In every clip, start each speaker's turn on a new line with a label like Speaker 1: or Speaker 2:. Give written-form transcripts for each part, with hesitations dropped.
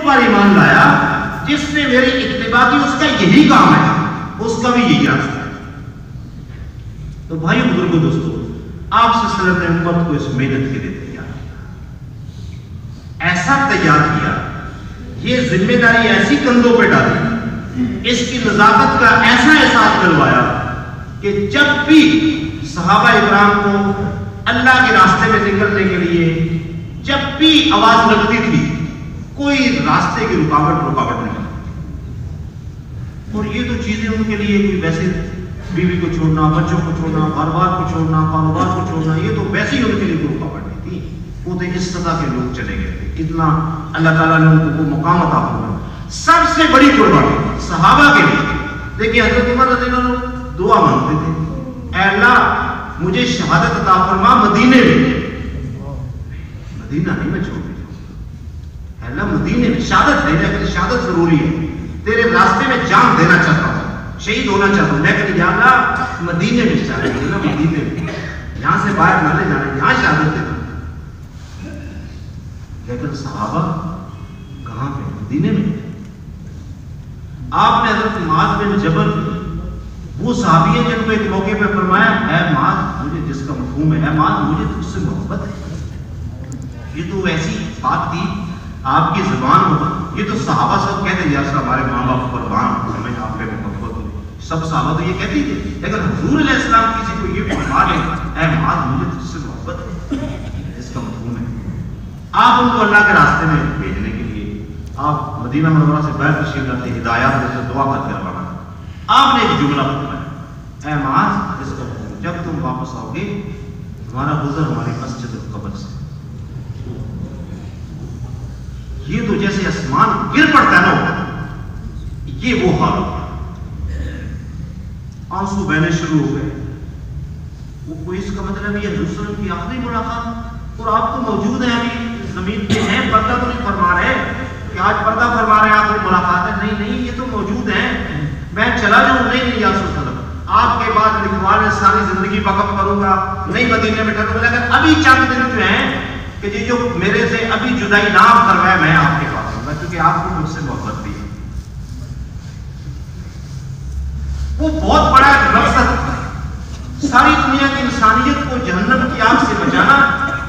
Speaker 1: پر ایمان لایا، جس نے میری اتباع کی، اس کا یہی کام ہے، اس کا بھی یہی راستہ ہے۔ تو بھائی بزرگوں دوستو، آپ صلی اللہ علیہ وسلم نے امت کو اس محنت کے لیے تیار کیا، ایسا تیار کیا، یہ ذمہ داری ایسی کندھوں پہ ڈالی، اس کی نزاکت کا ایسا احساس دلوایا کہ جب بھی صحابہ اکرام کو اللہ کے راستے میں نکلنے کے لیے جب بھی آواز لگتی تھی، کوئی راستے کی رکاوٹ نہیں لگتی۔ اور یہ تو چیزیں ان کے لیے کوئی ویسے بیوی کو چھوڑنا، بچوں کو چھوڑنا، کاروبار کو چھوڑنا، کاروبار کو چھوڑنا، یہ تو ویسے ہی ان کے لیے کوئی رکاوٹ نہیں تھی۔ وہ تو اس سطح کے لوگ چلے گئے تھے، اتنا اللہ تعالیٰ نے ان کو وہ مقام عطا فرمایا۔ سب سے بڑی قربانی صحابہ کے لیے، دیکھیے حضرت عمر رضی اللہ عنہ دعا مانگتے تھے، اے اللہ مجھے شہادت عطا فرما مدینے میں، مدینہ نہیں میں چھوڑ دے، اے اللہ مدینے میں شہادت دے دے، کہ شہادت ضروری ہے، تیرے راستے میں جان دینا چاہتا ہوں، شہید ہونا چاہتا ہوں، لیکن یا اللہ مدینے میں شہادت دینا، مدینے میں، یہاں سے باہر نہ لے جانا، یہاں شہادت دینا۔ لیکن صحابہ کہاں پہ؟ مدینے میں۔ آپ نے حضرت معاذ بن جبل، وہ صحابی ہیں جن کو ایک موقع پہ فرمایا، اے معاذ، مجھے جس کا مفہوم ہے، اے معاذ مجھے تجھ سے محبت ہے۔ یہ تو ایسی بات تھی آپ کی زبان ہوگا، یہ تو صحابہ سب کہتے ہیں، یار ہمارے ماں باپ قربان، ہمیں آپ پہ محبت ہو، سب صحابہ تو یہ کہتے تھے، لیکن حضور علیہ السلام کسی کو یہ فرما لیں، اے معاذ مجھے تجھ سے محبت ہے، اس کا مفہوم ہے۔ آپ ان کو اللہ کے راستے میں بھیجنے کے لیے آپ مدینہ منورہ سے باہر تشریف لاتے، ہدایات دیتے، دعا کر کے روانہ۔ آپ نے ایک جملہ فرمایا، اے معاذ، اس کا مفہوم جب تم واپس آؤ گے تمہارا گزر ہماری مسجد القبر سے، یہ تو جیسے آسمان گر پڑتا ہے نا، یہ وہ حال ہوگا۔ آنسو بہنے شروع ہو گئے۔ وہ کوئی اس کا مطلب یہ حضور صلی اللہ علیہ وسلم کی آخری ملاقات، اور آپ تو موجود ہیں، ابھی زمین پہ ہیں، پردہ تو نہیں فرما رہے کہ آج پردہ فرما رہے ہیں آخری ملاقات ہے، نہیں نہیں، یہ تو موجود ہیں، میں چلا جاؤں، نہیں نہیں یا رسول اللہ، آپ کے بعد لکھوانے ساری زندگی وقف کروں گا، نہیں مدینے میں ٹھہروں گا، لیکن ابھی چند دن جو ہیں کہ یہ جو میرے سے ابھی جدائی نہ کروائے، میں آپ کے پاس ہوں گا، کیونکہ آپ کو مجھ سے محبت بھی ہے۔ وہ بہت بڑا مقصد، ساری دنیا کی انسانیت کو جہنم کی آگ سے بچانا،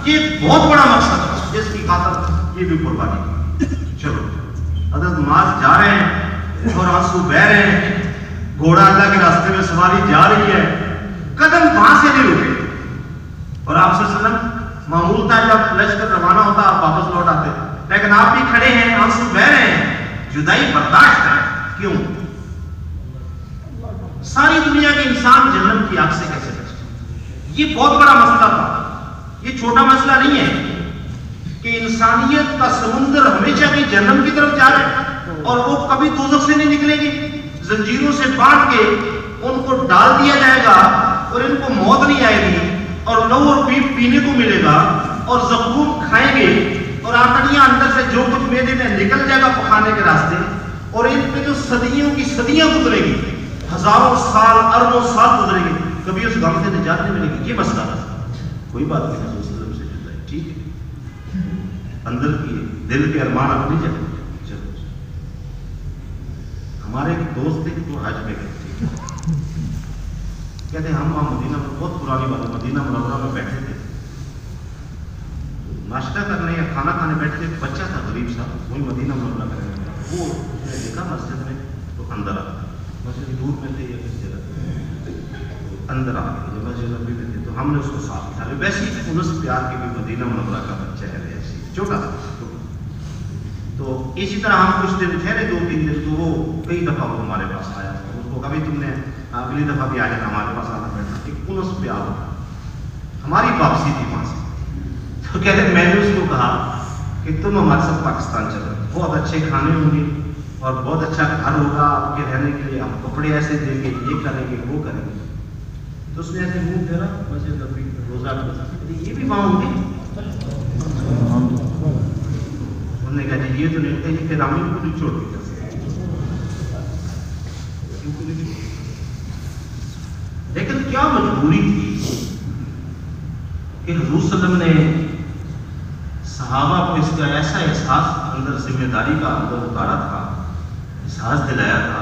Speaker 1: یہ بہت بڑا مقصد ہے، جس کی خاطر یہ بھی قربانی۔ چلو حضرت معاذ جا رہے ہیں اور آنسو بہ رہے ہیں، گھوڑا اللہ کے راستے میں سواری جا رہی ہے، قدم وہاں سے نہیں رکے، اور آپ صلی اللہ علیہ وسلم معمول تھا جب لشکر روانہ ہوتا آپ واپس لوٹ آتے، لیکن آپ بھی کھڑے ہیں، آنسو بہ رہے ہیں، جدائی برداشت ہے۔ کیوں؟ ساری دنیا کے انسان جہنم کی آگ سے کیسے بچے؟ یہ بہت بڑا مسئلہ تھا، یہ چھوٹا مسئلہ نہیں ہے کہ انسانیت کا سمندر ہمیشہ کی جہنم کی طرف جا رہا ہے، اور وہ کبھی دوزخ سے نہیں نکلے گی، زنجیروں سے باندھ کے ان کو ڈال دیا جائے گا، اور ان کو موت نہیں آئے گی، اور لہو اور پیپ پینے کو ملے گا، اور زقوم کھائیں گے، اور آنتڑیاں اندر سے جو کچھ معدے میں نکل جائے گا پکانے کے راستے، اور ان پہ جو صدیوں کی صدیاں گزرے گی، ہزاروں سال، اربوں سال گزرے گی، کبھی اس غم سے نجات نہیں ملے گی۔ یہ مسئلہ ہے، کوئی بات نہیں، حضور صلی اللہ علیہ وسلم سے جدا ہے، ٹھیک ہے، اندر کی دل کے ارمان اپنی جگہ۔ چلو ہمارے ایک دوست تھے، وہ حج میں گئے تھے، کہتے ہیں ہم وہاں مدینہ میں، بہت پرانی بات ہے، مدینہ منورہ میں بیٹھے تھے، ناشتہ کرنے یا کھانا کھانے بیٹھے تھے، ایک بچہ تھا غریب صاحب، وہی مدینہ منورہ میں رہنے والا، وہ دیکھا مسجد میں تو اندر آ گیا، مسجد دور میں تھے یا کس جگہ اندر آ گئے، جب مسجد نبی میں تھے تو ہم نے اس کو ساتھ کیا، ویسے ہی انس پیار کے بھی مدینہ منورہ کا بچہ ہے، ایسے چھوٹا تھا، تو اسی طرح ہم کچھ دن ٹھہرے، 2-3 دن، تو وہ کئی دفعہ وہ ہمارے پاس آیا، اس کو کبھی تم نے اگلی دفعہ بھی آ جانا ہمارے پاس آنا بیٹھنا، ایک انس پیار ہوتا، ہماری واپسی تھی وہاں سے، تو کہتے ہیں میں نے اس کو کہا کہ تم ہمارے ساتھ پاکستان چلو، بہت اچھے کھانے ہوں گے اور بہت اچھا گھر ہوگا آپ کے رہنے کے لیے، ہم کپڑے ایسے دیں گے، یہ کریں گے وہ کریں گے، تو اس نے ایسے منہ پھیرا، مسجد نبوی روزہ کے بتا یہ بھی وہاں ہوں گے، انہوں نے کہا جی یہ تو نہیں ہوتا، یہ پھر ہم ان کو نہیں چھوڑ دیتے، لیکن کیا مجبوری تھی کہ حضور صلی اللہ علیہ وسلم نے صحابہ کو اس کا ایسا احساس اندر ذمہ داری کا اندر اتارا تھا، احساس دلایا تھا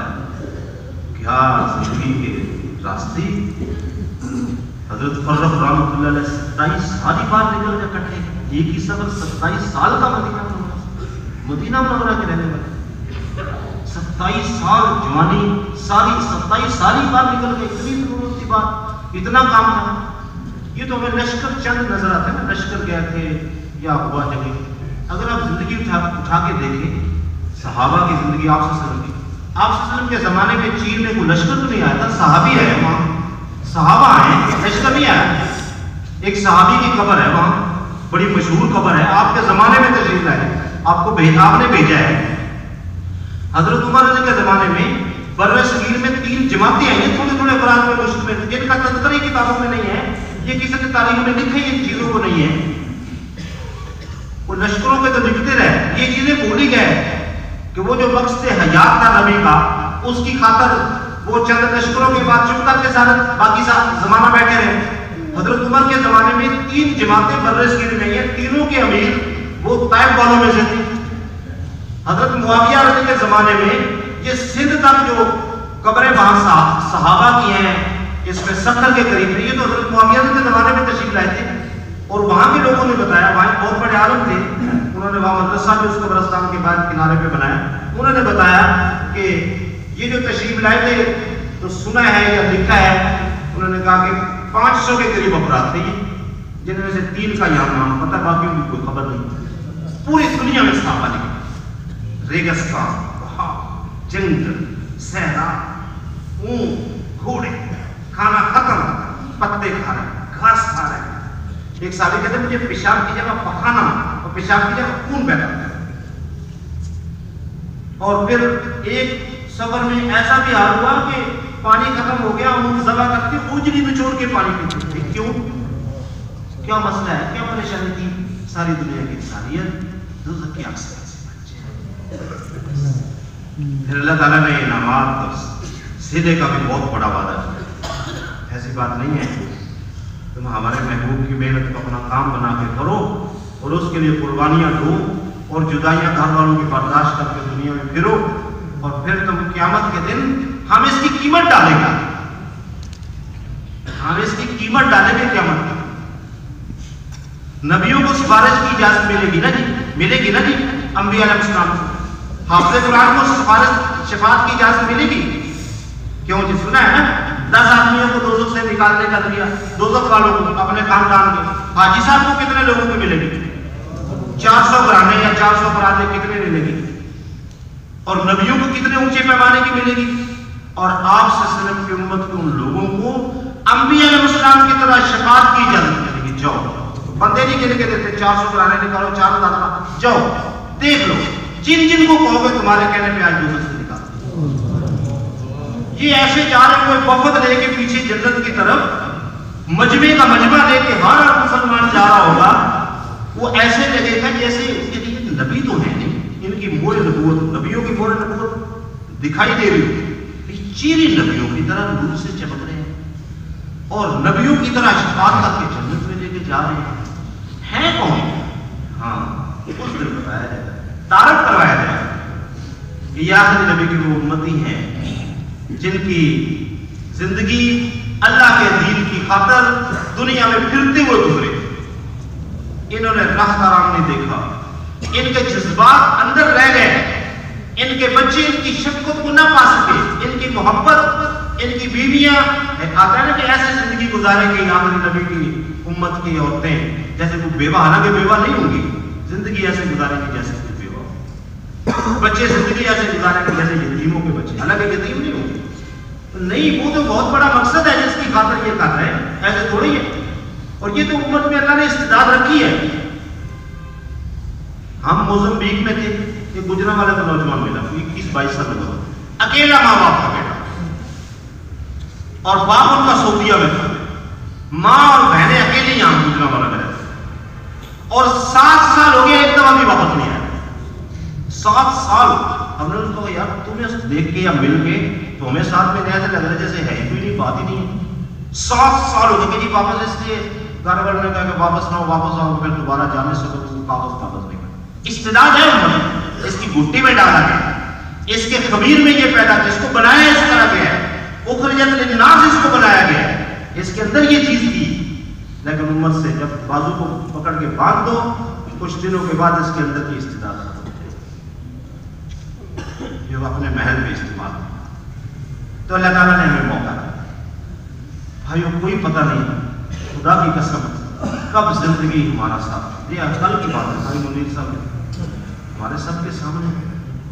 Speaker 1: کیا زندگی کے راستے. حضرت فرق رحمۃ اللہ علیہ 27 سال ہی بار نکل گئے کٹھے، ایک ہی سفر 27 سال کا مدینہ منورہ کے رہنے والے، 27 سال جوانی ساری 27 سال ہی بار نکل گئے. اتنی ضرورت تھی بات، اتنا کام تھا. یہ تو ہمیں لشکر چند نظر آتا ہے نا، لشکر گئے تھے یا ہوا جگہ. اگر آپ زندگی اٹھا کے دیکھیں صحابہ کی زندگی، آپ صلی اللہ علیہ وسلم کی، آپ صلی اللہ علیہ وسلم کے زمانے میں چین میں کوئی لشکر تو نہیں آیا تھا، صحابی آئے وہاں، صحابہ آئے، لشکر نہیں آیا. ایک صحابی کی قبر ہے وہاں، بڑی مشہور قبر ہے، آپ کے زمانے میں تشریف لائے، آپ کو آپ نے بھیجا ہے. حضرت عمر کے زمانے میں بر صغیر میں 3 جماعتیں آئی ہیں، تھوڑے تھوڑے افراد میں مشق میں، جن کا تذکرہ کتابوں میں نہیں ہے، یہ کسی نے تاریخ میں لکھے ان چیزوں کو نہیں ہے. وہ لشکروں کے تو لکھتے رہے، یہ چیزیں بھول ہی گئے کہ وہ جو مقصد حیات تھا نبی کا، اس کی خاطر وہ چند لشکروں کے بعد چپ کر کے سارے باقی زمانہ بیٹھے رہے. حضرت عمر کے زمانے میں 3 جماعتیں بر صغیر میں ہیں، تینوں کے امیر وہ طائف والوں میں سے تھے. حضرت معاویہ رضی کے زمانے میں یہ سندھ تک جو قبریں وہاں صحابہ کی ہیں، اس میں سکر کے قریب ہے، یہ تو حضرت معاویہ رضی کے زمانے میں تشریف لائے تھے. اور وہاں کے لوگوں نے بتایا، وہاں بہت بڑے عالم تھے، انہوں نے وہاں مدرسہ بھی اس قبرستان کے بعد کنارے پہ بنایا. انہوں نے بتایا کہ یہ جو تشریف لائے تھے تو سنا ہے یا لکھا ہے، انہوں نے کہا کہ 500 کے قریب افراد تھے یہ، جن میں سے 3 کا یہاں نام پتہ، باقی ان کی کوئی خبر نہیں. پوری دنیا میں صحابہ لکھے، ریگستان، پہاڑ، جنگل، صحرا، اونٹ، گھوڑے، کھانا ختم، پتے کھا رہے، گھاس کھا رہے. ایک صحابی کہتے ہیں مجھے پیشاب کی جگہ پخانا اور پیشاب کی جگہ خون بہتا ہے. اور پھر ایک سفر میں ایسا بھی حال ہوا کہ پانی ختم ہو گیا، اونٹ ذبح کر کے اوجری میں چھوڑ کے پانی پیتے تھے. کیوں؟ کیا مسئلہ ہے، کیا پریشانی تھی؟ ساری دنیا کی انسانیت دوزخ کی آگ سے بچ جائے. پھر اللہ تعالیٰ نے انعامات اور سیدھے کا بھی بہت بڑا وعدہ کیا. ایسی بات نہیں ہے تم ہمارے محبوب کی محنت کو اپنا کام بنا کے کرو اور اس کے لیے قربانیاں دو اور جدائیاں گھر والوں کی برداشت کر کے دنیا میں پھرو، اور پھر تم قیامت کے دن ہم اس کی قیمت ڈالیں گے، ہم اس کی قیمت ڈالیں گے قیامت کی. نبیوں کو سفارش کی اجازت ملے گی نا جی، ملے گی نا جی. انبیاء علیہ السلام کو، حافظ قرآن کو سفارش شفاعت کی اجازت ملے گی. کیوں جی؟ سنا ہے نا 10 آدمیوں کو دوزخ سے نکالنے کا ذریعہ، دوزخ والوں کو اپنے خاندان کے. حاجی صاحب کو کتنے لوگوں کو ملے گی؟ 400 گھرانے یا 400 برادری کتنے ملے گی؟ اور نبیوں کو کتنے اونچے پیمانے کی ملے گی؟ اور آپ صلی اللہ علیہ وسلم کی امت کے ان لوگوں کو انبیاء علیہ السلام کی طرح شفاعت کی اجازت ملے گی. جاؤ، بندے نہیں گن کے دیتے 400 گھرانے نکالو، 4000 کا، جاؤ دیکھ لو، جن جن کو کہو گے تمہارے کہنے پہ آج دوزخ سے نکال. یہ ایسے جا رہے کوئی وفد لے کے پیچھے جنت کی طرف، مجمع کا مجمع لے کے ہر مسلمان جا رہا ہوگا، وہ ایسے لگے گا جیسے نبی تو ہے نہیں، ان کی مور نبوت، نبیوں کی مور نبوت دکھائی دے رہی ہے، چیری نبیوں کی طرح نور سے چمک رہے ہیں اور نبیوں کی طرح شفاعت کر کے جنت میں لے کے جا رہے ہیں کون؟ ہاں اس دن بتایا جائے گا، تعارف کروایا جائے گا. یہ آخری نبی کی وہ امتی ہیں جن کی زندگی اللہ کے دین کی خاطر دنیا میں پھرتے ہوئے گزرے. انہوں نے راہ حرام نہیں دیکھا، ان کے جذبات اندر رہ گئے، ان کے بچے ان کی شفقت کو نہ پا سکے، ان کی محبت، ان کی بیویاں آتا ہے نا کہ ایسے زندگی گزاریں گی آخری نبی کی امت کی عورتیں جیسے کوئی بیوہ، حالانکہ بیوہ نہیں ہوں گی، زندگی ایسے گزاریں گی جیسے کوئی بیوہ، بچے زندگی ایسے گزاریں گے جیسے یتیموں کے بچے، حالانکہ یتیم نہیں ہوں گے. نہیں، وہ تو بہت بڑا مقصد ہے جس کی خاطر یہ کر رہے ہیں، ایسے تھوڑی ہے. اور یہ تو امت میں اللہ نے استعداد رکھی ہے. ہم موزمبیق میں تھے، ایک گجرانوالے کا نوجوان ملا، 21-22 سال کا، اکیلا ماں باپ کا بیٹا، اور باپ ان کا صوفیہ میں تھا، ماں اور بہنیں اکیلے یہاں گجرانوالے میں رہتے، اور 7 سال ہو گیا ایک دفعہ بھی واپس نہیں آیا. 7 سال. ہم نے اس کو کہا یار تمہیں دیکھ کے یا مل کے تو ہمیں ساتھ میں ایسے لگ رہا ہے جیسے ہے کوئی نہیں، بات ہی نہیں ہے. 7 سال ہو گئے کہ جی واپس، اس لیے گھر والوں نے کہا کہ واپس نہ ہو، واپس آؤ، پھر دوبارہ جانے سے کاغذ نہیں. استعداد ہے امت، اس کی گھٹی میں ڈالا گیا، اس کے خمیر میں یہ پیدا کیا، اس کو بنایا اس طرح گیا ہے، اخرجت للناس اس کو بنایا گیا ہے، اس کے اندر یہ چیز تھی، لیکن امت سے جب بازو کو پکڑ کے باندھ دو کچھ دنوں کے بعد اس کے اندر کی استعداد ختم ہو جائے جو اپنے محل میں استعمال ہو۔ تو اللہ تعالیٰ نے ہمیں موقع دیا۔ بھائیوں کوئی پتہ نہیں خدا کی قسم کب زندگی ہمارا ساتھ، یہ کل کی بات ہے، بھائی منیر صاحب ہمارے سب کے سامنے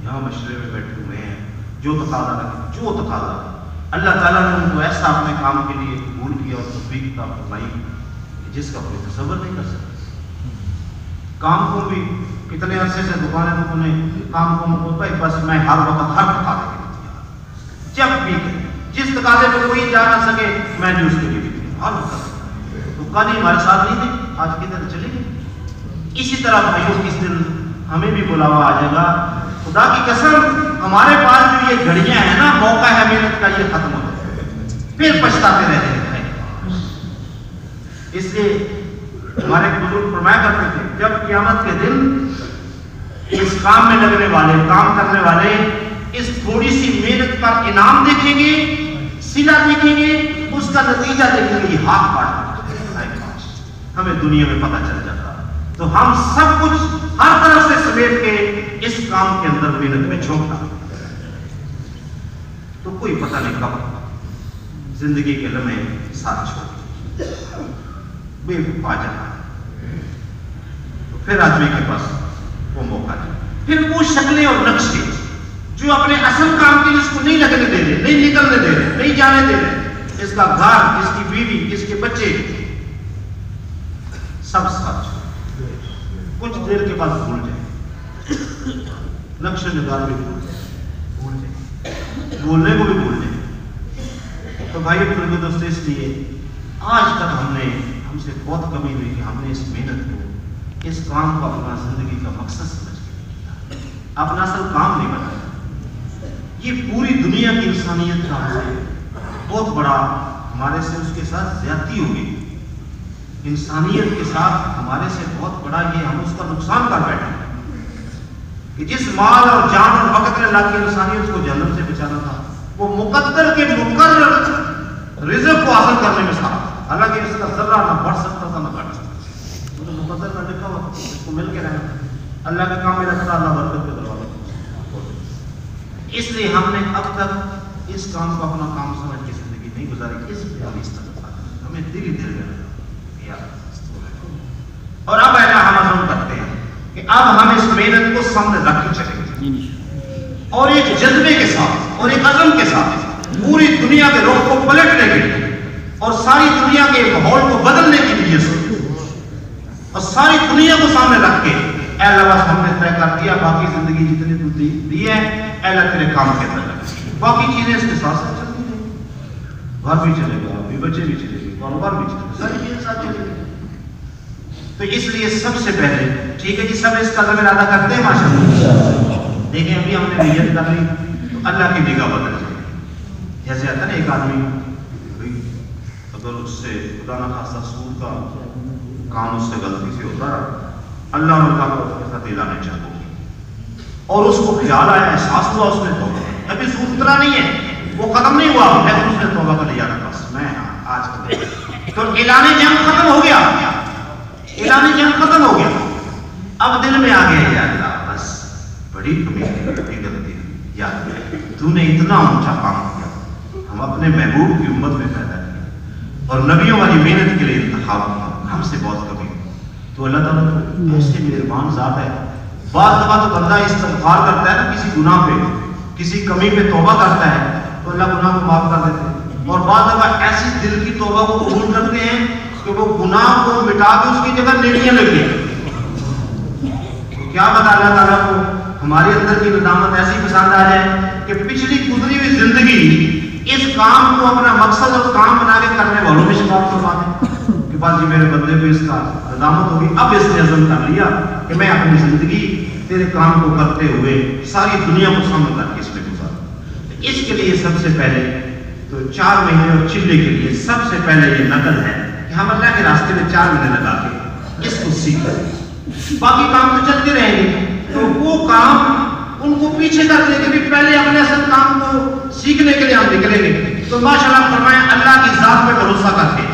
Speaker 1: یہاں مشورے میں بیٹھے ہوئے ہیں، جو تقاضا اللہ تعالیٰ نے ان کو ایسا اپنے کام کے لیے قبول کیا اور توفیق عطا فرمائی جس کا کوئی تصور نہیں کر سکتا۔ کام کو بھی کتنے عرصے سے دکانیں دکھنے کام کو بس میں ہر وقت ہر تقاضے کے لیے جب بھی جس تقاضے پہ کوئی جا نہ سکے میں نے اس کے لیے بھی ہر وقت تو کل ہی ہمارے ساتھ نہیں تھے، آج کدھر چلے گئے۔ اسی طرح بھائیوں کس دن ہمیں بھی بلاوا آ جائے گا، خدا کی قسم ہمارے پاس جو یہ گھڑیاں ہیں نا، موقع ہے محنت کا، یہ ختم ہو جائے پھر پچھتاتے رہتے ہیں۔ اس لیے ہمارے بزرگ فرمایا کرتے تھے جب قیامت کے دن اس کام میں لگنے والے کام کرنے والے اس تھوڑی سی محنت پر انعام دیکھیں گے، صلہ دیکھیں گے، اس کا نتیجہ دیکھیں گے، یہ ہاتھ کاٹ ہمیں دنیا میں پتہ چل جاتا۔ تو ہم سب کچھ ہر طرف سے سمیٹ کے اس کام کے اندر محنت میں جھونکنا، تو کوئی پتہ نہیں کب زندگی کے لمحے ساتھ چھوڑ بے پا جانا، تو پھر آدمی کے پاس وہ موقع نہیں، پھر وہ شکلیں اور نقشے جو اپنے اصل کام کے لیے اس کو نہیں لگنے دے رہے، نہیں نکلنے دے رہے، نہیں جانے دے رہے، اس کا گھر، اس کی بیوی، اس کے بچے سب ساتھ کچھ دیر کے بعد بھول جائے، نقش نگار بھی بھول جائے، بولنے کو بھی بھول جائے۔ تو بھائی بزرگوں دوستو، اس لیے آج تک ہم سے بہت کمی ہوئی کہ ہم نے اس محنت کو، اس کام کو اپنا زندگی کا مقصد سمجھ کے نہیں کیا، اپنا اصل کام نہیں بنایا۔ یہ پوری دنیا کی انسانیت کا بہت بڑا ہمارے سے اس کے ساتھ زیادتی ہوگی، انسانیت کے ساتھ ہمارے سے بہت بڑا یہ ہم اس کا نقصان کر بیٹھے کہ جس مال اور جان اور وقت میں اللہ کی انسانیت کو جہنم سے بچانا تھا، وہ مقدر کے مقرر رزق کو حاصل کرنے میں تھا، حالانکہ اس کا ذرہ نہ بڑھ سکتا تھا نہ گھٹ سکتا تھا، وہ تو مقدر میں لکھا ہوا اس کو مل کے رہنا، اللہ کا کام میں رکھتا، اللہ برکت کے دروازے۔ اس لیے ہم نے اب تک اس کام کو اپنا کام سمجھ کے زندگی نہیں گزاری، اس لیے ہمیں دھیرے دھیرے کیا، اور اب ایسا ہم عزم کرتے ہیں کہ اب ہم اس محنت کو سامنے رکھ کے چلیں گے، اور ایک جذبے کے ساتھ اور ایک عزم کے ساتھ پوری دنیا کے رخ کو پلٹنے کے لیے اور ساری دنیا کے ماحول کو بدلنے کے لیے اور ساری دنیا کو سامنے رکھ کے، اے اللہ بس ہم نے طے کر دیا باقی زندگی جتنی تو دی ہے، اے اللہ تیرے کام کے اندر لگے، باقی چیزیں اس کے ساتھ ساتھ چلتی رہیں، گھر بھی چلے گا، بچے بھی چلے گے، کاروبار بھی چلے گا، ساری چیزیں ساتھ چلے گی۔ تو اس لیے سب سے پہلے ٹھیک ہے جی، سب اس کا ضمیر ادا کرتے ہیں ماشاءاللہ، دیکھیں ابھی ہم نے نیت کر لی تو اللہ کی نگاہ بدل جائے، جیسے آتا ہے نا ایک آدمی اگر اس سے خدا نہ خاصا سود کا کام اس سے غلطی سے ہوتا ہے، اللہ نے کہا اس کے ساتھ اعلان چاہو گی، اور اس کو خیال آیا، احساس ہوا، اس نے توبہ، ابھی سود اترا نہیں ہے، وہ ختم نہیں ہوا، لیکن اس نے توبہ کر لیا، بس میں آج کر، تو اعلان جنگ ختم ہو گیا، اعلان جنگ ختم ہو گیا، اب دل میں آ گیا یا اللہ بس بڑی کمی غلطی یاد ہے، تو نے اتنا اونچا کام کیا، ہم اپنے محبوب کی امت میں پیدا کیا اور نبیوں والی محنت کے لیے انتخاب کیا، ہم سے بہت کمی، تو اللہ تعالیٰ ایسے مہربان ذات ہے، بعض دفعہ تو بندہ استغفار کرتا ہے نا کسی گناہ پہ، کسی کمی پہ توبہ کرتا ہے تو اللہ گناہ کو معاف کر دیتے ہیں، اور بعض دفعہ ایسی دل کی توبہ کو قبول کرتے ہیں کہ وہ گناہ کو مٹا کے اس کی جگہ نیکیاں لگی ہیں۔ کیا بتا اللہ تعالیٰ کو ہمارے اندر کی ندامت ایسی پسند آ جائے کہ پچھلی گزری ہوئی زندگی اس کام کو اپنا مقصد اور کام بنا کے کرنے والوں میں شمار کروا دیں کہ بس جی میرے بندے کو اس کا ندامت ہوگی، اب اس نے عزم کر لیا کہ میں اپنی زندگی تیرے کام کو کرتے ہوئے ساری دنیا کو سامنے کر کے اس میں گزاروں۔ اس کے لیے سب سے پہلے تو 4 مہینے اور چلے کے لیے سب سے پہلے یہ نقل ہے کہ ہم اللہ کے راستے میں 4 مہینے لگا کے اس کو سیکھیں، باقی کام تو چلتے رہیں گے، تو وہ کام ان کو پیچھے کر دیں کہ پہلے اپنے اصل کام کو سیکھنے کے لیے ہم نکلیں گے. تو ماشاءاللہ فرمائیں اللہ کی ذات پہ بھروسہ کر کے